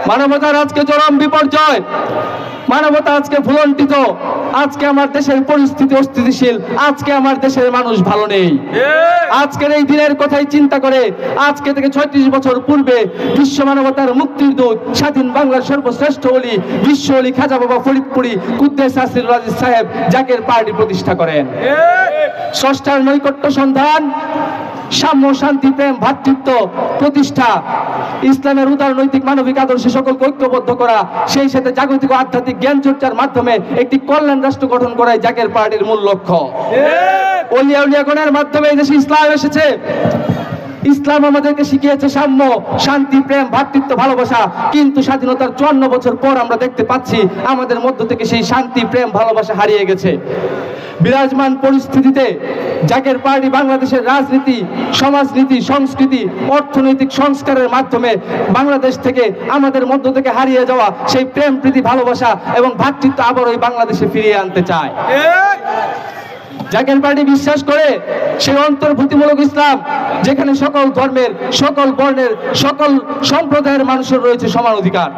মানবতার আজকে চরম বিপর্যয়, মানবতা আজকে ভুলন্টিত। আজকে আমার দেশের পরিস্থিতি অস্থিতিশীল, আজকে আমার দেশের মানুষ ভালো নেই। আজকের এই দিনের কথাই চিন্তা করে আজকে থেকে 36 বছর পূর্বে বিশ্ব মানবতার মুক্তির দূত, স্বাধীন বাংলার সর্বশ্রেষ্ঠ ওলি, বিশ্ব ওলি খাজা বাবা ফরিদপুরি কুদ্দেস আসিরুল আজিজ সাহেব জাকের পার্টি প্রতিষ্ঠা করেন। স্রষ্টার নৈকট্য সন্ধান, সাম্য, শান্তি, প্রেম, ভ্রাতৃত্ব প্রতিষ্ঠা, ইসলামের উদার নৈতিক মানবিক আদর্শে সকলকে ঐক্যবদ্ধ করা, সেই সাথে জাগতিক ও আধ্যাত্মিক জ্ঞান চর্চার মাধ্যমে একটি কল্যাণ রাষ্ট্র গঠন করাই জাকের পার্টির মূল লক্ষ্য। ওলিয়া উলিয়াগণের মাধ্যমে এই দেশে ইসলাম এসেছে। ইসলাম আমাদেরকে শিখিয়েছে সাম্য, শান্তি, প্রেম, ভ্রাতৃত্ব, ভালোবাসা। কিন্তু স্বাধীনতার 54 বছর পর আমরা দেখতে পাচ্ছি আমাদের মধ্য থেকে সেই শান্তি, প্রেম, ভালোবাসা হারিয়ে গেছে। বিরাজমান পরিস্থিতিতে জাকের পার্টি বাংলাদেশের রাজনীতি, সমাজনীতি, সংস্কৃতি, অর্থনৈতিক সংস্কারের মাধ্যমে বাংলাদেশ থেকে, আমাদের মধ্য থেকে হারিয়ে যাওয়া সেই প্রেম, প্রীতি, ভালোবাসা এবং ভ্রাতৃত্ব আবার ওই বাংলাদেশে ফিরিয়ে আনতে চায়। জাকের পার্টি বিশ্বাস করে সেই অন্তর্ভুক্তিমূলক ইসলাম, যেখানে সকল ধর্মের, সকল বর্ণের, সকল সম্প্রদায়ের মানুষের রয়েছে সমান অধিকার।